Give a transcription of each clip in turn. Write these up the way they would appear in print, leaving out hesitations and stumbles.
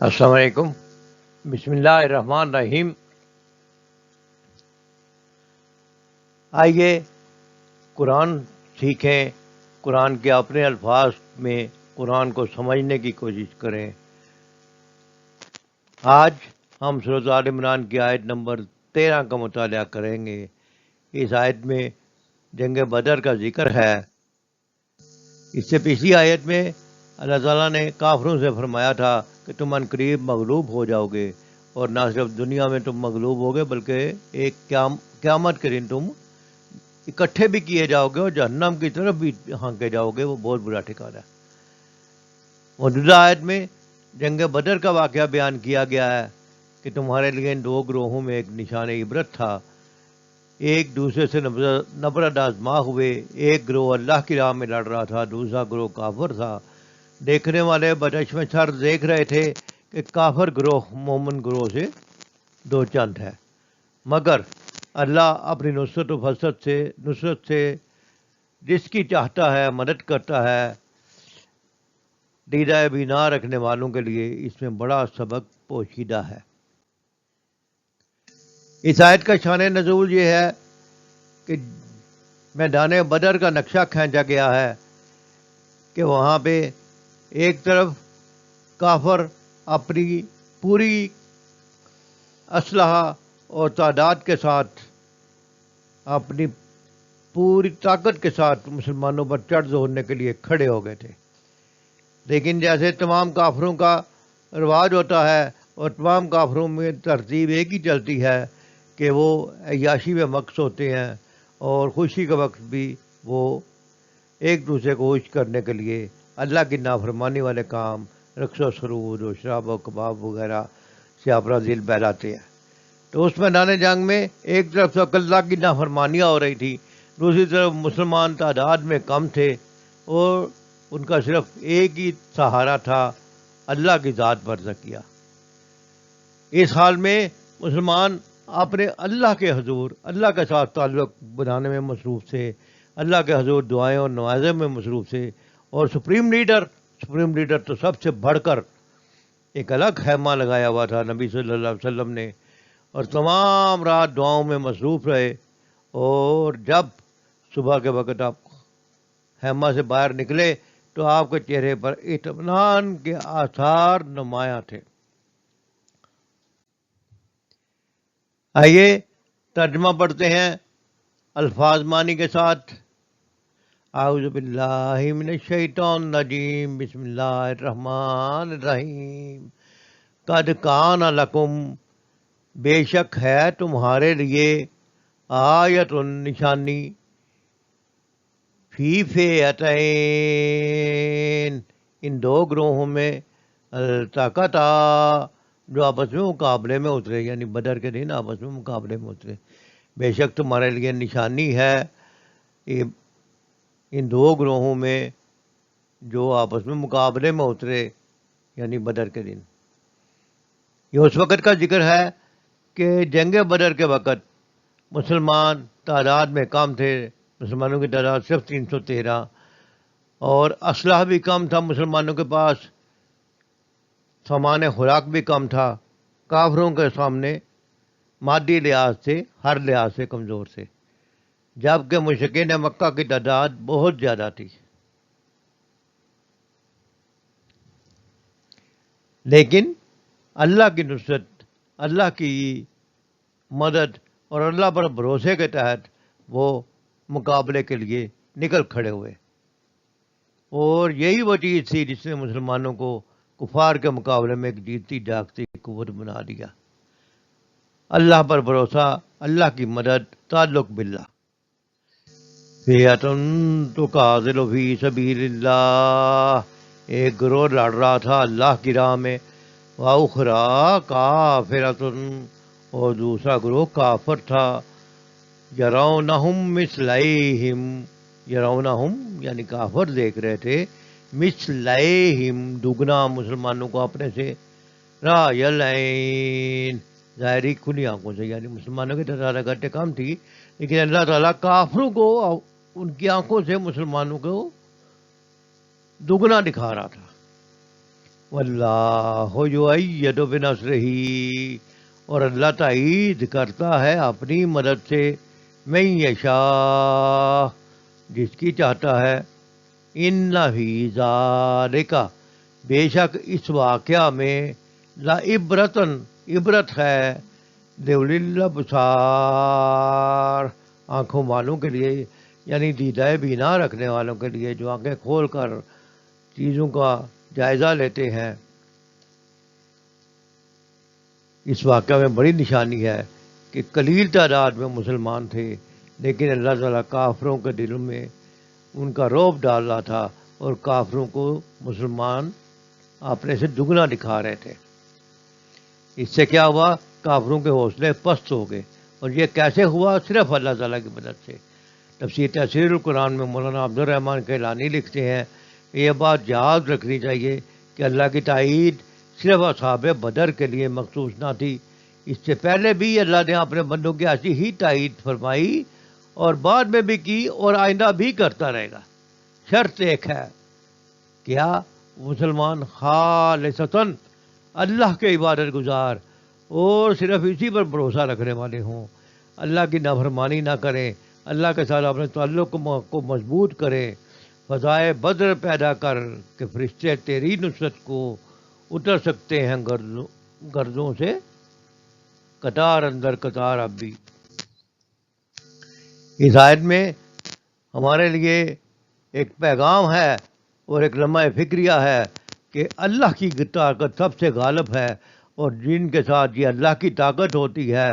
السلام علیکم۔ بسم اللہ الرحمن الرحیم۔ آئیے قرآن سیکھیں، قرآن کے اپنے الفاظ میں قرآن کو سمجھنے کی کوشش کریں۔ آج ہم سورۃ آل عمران کی آیت نمبر 13 کا مطالعہ کریں گے۔ اس آیت میں جنگ بدر کا ذکر ہے۔ اس سے پچھلی آیت میں اللہ تعالیٰ نے کافروں سے فرمایا تھا کہ تم عنقریب مغلوب ہو جاؤ گے، اور نہ صرف دنیا میں تم مغلوب ہوگے بلکہ ایک قیامت کے دن تم اکٹھے بھی کیے جاؤ گے اور جہنم کی طرف بھی ہانکے جاؤ گے۔ وہ بہت برا ٹھکانہ ہے۔ موجودہ آیت میں جنگ بدر کا واقعہ بیان کیا گیا ہے کہ تمہارے لیے ان دو گروہوں میں ایک نشان عبرت تھا، ایک دوسرے سے نفرت آزما ہوئے۔ ایک گروہ اللہ کی راہ میں لڑ رہا تھا، دوسرا گروہ کافر تھا۔ دیکھنے والے بچشم سر دیکھ رہے تھے کہ کافر گروہ مومن گروہ سے دو چند ہے، مگر اللہ اپنی نصرت و نصرت سے جس کی چاہتا ہے مدد کرتا ہے۔ دیدہ بینا رکھنے والوں کے لیے اس میں بڑا سبق پوشیدہ ہے۔ اس آیت کا شان نزول یہ ہے کہ میدان بدر کا نقشہ کھینچا گیا ہے کہ وہاں پہ ایک طرف کافر اپنی پوری اسلحہ اور تعداد کے ساتھ، اپنی پوری طاقت کے ساتھ مسلمانوں پر چڑھ دوڑنے کے لیے کھڑے ہو گئے تھے، لیکن جیسے تمام کافروں کا رواج ہوتا ہے اور تمام کافروں میں ترتیب ایک ہی چلتی ہے کہ وہ عیاشی میں مقص ہوتے ہیں، اور خوشی کا وقت بھی وہ ایک دوسرے کو خوش کرنے کے لیے اللہ کی نافرمانی والے کام، رقص و سرود و شراب و کباب وغیرہ سے اپنا دل بہلاتے ہیں۔ تو اس میدان جنگ میں ایک طرف تو اللہ کی نافرمانیاں ہو رہی تھی، دوسری طرف مسلمان تعداد میں کم تھے، اور ان کا صرف ایک ہی سہارا تھا، اللہ کی ذات پر تکیہ۔ اس حال میں مسلمان اپنے اللہ کے حضور، اللہ کے ساتھ تعلق بنانے میں مصروف تھے، اللہ کے حضور دعائیں اور نوازے میں مصروف تھے، اور سپریم لیڈر تو سب سے بڑھ کر ایک الگ خیمہ لگایا ہوا تھا نبی صلی اللہ علیہ وسلم نے، اور تمام رات دعاؤں میں مصروف رہے، اور جب صبح کے وقت آپ خیمہ سے باہر نکلے تو آپ کے چہرے پر اطمینان کے آثار نمایاں تھے۔ آئیے ترجمہ پڑھتے ہیں الفاظ معنی کے ساتھ۔ اعوذ باللہ من الشیطان الرجیم، بسم اللہ الرحمن الرحیم۔ قد کان لکم، بے شک ہے تمہارے لیے، آیت نشانی، فی فئتین، ان دو گروہوں میں، التقطا، جو آپس میں مقابلے میں اترے، یعنی بدر کے دن آپس میں مقابلے میں اترے۔ بے شک تمہارے لیے نشانی ہے ان دو گروہوں میں جو آپس میں مقابلے میں اترے، یعنی بدر کے دن۔ یہ اس وقت کا ذکر ہے کہ جنگ بدر کے وقت مسلمان تعداد میں کم تھے، مسلمانوں کی تعداد صرف 313، اور اسلحہ بھی کم تھا مسلمانوں کے پاس، سامان خوراک بھی کم تھا، کافروں کے سامنے مادی لحاظ سے ہر لحاظ سے کمزور تھے، جبکہ مشرکین مکہ کی تعداد بہت زیادہ تھی۔ لیکن اللہ کی نصرت، اللہ کی مدد اور اللہ پر بھروسے کے تحت وہ مقابلے کے لیے نکل کھڑے ہوئے، اور یہی وہ چیز تھی جس نے مسلمانوں کو کفار کے مقابلے میں ایک جیتتی جاگتی قوت بنا دیا۔ اللہ پر بھروسہ، اللہ کی مدد، تعلق باللہ۔ فئۃ تقاتل فی سبیل اللہ، ایک گروہ لڑ رہا تھا اللہ کی راہ میں، وَأُخْرَىٰ کَافِرَةٌ، اور دوسرا گروہ کافر تھا، یرونہم مثلیہم، یرونہم یعنی کافر دیکھ رہے تھے، مثلیہم دگنا مسلمانوں کو اپنے سے، رأی العین ظاہری کھلی آنکھوں سے، یعنی مسلمانوں کی تعداد اگرچہ کم تھی لیکن اللہ تعالیٰ کافروں کو ان کی آنکھوں سے مسلمانوں کو دگنا دکھا رہا تھا۔ واللہ یؤید بنصرہ، اور اللہ تائید کرتا ہے اپنی مدد سے من یشاء، جس کی چاہتا ہے۔ ان فی ذالک، بے شک اس واقعہ میں، لعبرتن، عبرت ہے، لأولی الابصار، آنکھوں والوں کے لیے، یعنی دیدہ بینا رکھنے والوں کے لیے، جو آنکھیں کھول کر چیزوں کا جائزہ لیتے ہیں۔ اس واقعہ میں بڑی نشانی ہے کہ قلیل تعداد میں مسلمان تھے، لیکن اللہ تعالیٰ کافروں کے دلوں میں ان کا رعب ڈال رہا تھا، اور کافروں کو مسلمان اپنے سے دگنا دکھا رہے تھے۔ اس سے کیا ہوا؟ کافروں کے حوصلے پست ہو گئے، اور یہ کیسے ہوا؟ صرف اللہ تعالیٰ کی مدد سے۔ تفسیر القرآن میں مولانا عبد الرحمن کیلانی لکھتے ہیں کہ یہ بات یاد رکھنی چاہیے کہ اللہ کی تائید صرف اصحاب بدر کے لیے مخصوص نہ تھی، اس سے پہلے بھی اللہ نے اپنے بندوں کی ایسی ہی تائید فرمائی، اور بعد میں بھی کی، اور آئندہ بھی کرتا رہے گا۔ شرط ایک ہے، کیا؟ مسلمان خالصتاً اللہ کے عبادت گزار اور صرف اسی پر بھروسہ رکھنے والے ہوں، اللہ کی نافرمانی نہ کریں، اللہ کے ساتھ اپنے تعلق کو مضبوط کریں، فضائے بدر پیدا کر کہ فرشتے تیری نصرت کو اتر سکتے ہیں گردوں سے، قطار اندر قطار اب بھی۔ اس آیت میں ہمارے لیے ایک پیغام ہے اور ایک لمحہ فکریہ ہے کہ اللہ کی طاقت سب سے غالب ہے، اور جن کے ساتھ یہ اللہ کی طاقت ہوتی ہے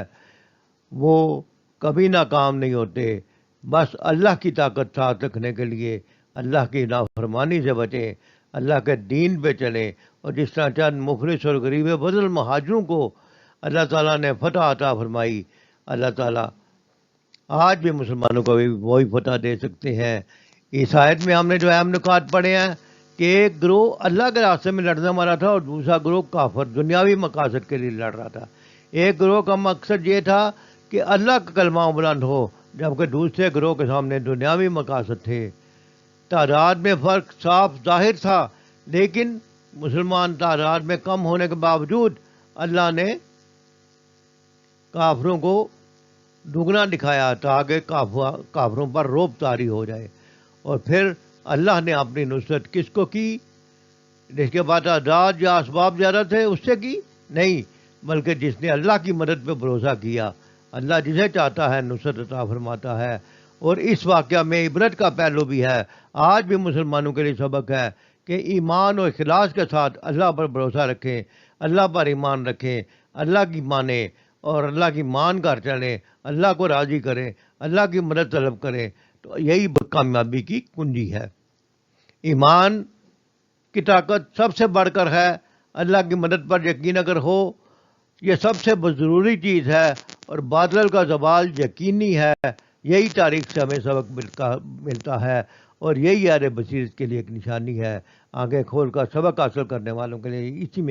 وہ کبھی ناکام نہیں ہوتے۔ بس اللہ کی طاقت ساتھ رکھنے کے لیے اللہ کی نافرمانی سے بچیں، اللہ کے دین پہ چلیں، اور جس طرح چند مفلس اور غریب بدل مہاجروں کو اللہ تعالیٰ نے فتح عطا فرمائی، اللہ تعالیٰ آج بھی مسلمانوں کو بھی وہی فتح دے سکتے ہیں۔ اس آیت میں ہم نے جو اہم نکات پڑھے ہیں کہ ایک گروہ اللہ کے راستے میں لڑنے والا تھا، اور دوسرا گروہ کافر دنیاوی مقاصد کے لیے لڑ رہا تھا۔ ایک گروہ کا مقصد یہ تھا کہ اللہ کا کلمہ بلند ہو، جبکہ دوسرے گروہ کے سامنے دنیاوی مقاصد تھے۔ تعداد میں فرق صاف ظاہر تھا، لیکن مسلمان تعداد میں کم ہونے کے باوجود اللہ نے کافروں کو دگنا دکھایا تاکہ کافروں پر رعب طاری ہو جائے، اور پھر اللہ نے اپنی نصرت کس کو کی؟ جس کے بعد تعداد یا اسباب زیادہ تھے اس سے کی؟ نہیں، بلکہ جس نے اللہ کی مدد پہ بھروسہ کیا۔ اللہ جسے چاہتا ہے نصرت عطا فرماتا ہے، اور اس واقعہ میں عبرت کا پہلو بھی ہے۔ آج بھی مسلمانوں کے لیے سبق ہے کہ ایمان اور اخلاص کے ساتھ اللہ پر بھروسہ رکھیں، اللہ پر ایمان رکھیں، اللہ کی مانیں اور اللہ کی مان کر چلیں، اللہ کو راضی کریں، اللہ کی مدد طلب کریں، تو یہی کامیابی کی کنجی ہے۔ ایمان کی طاقت سب سے بڑھ کر ہے، اللہ کی مدد پر یقین اگر ہو، یہ سب سے ضروری چیز ہے، اور باطل کا زوال یقینی ہے۔ یہی تاریخ سے ہمیں سبق ملتا ہے، اور یہی اہل بصیرت کے لیے ایک نشانی ہے، آنکھیں کھول کر سبق حاصل کرنے والوں کے لیے اسی میں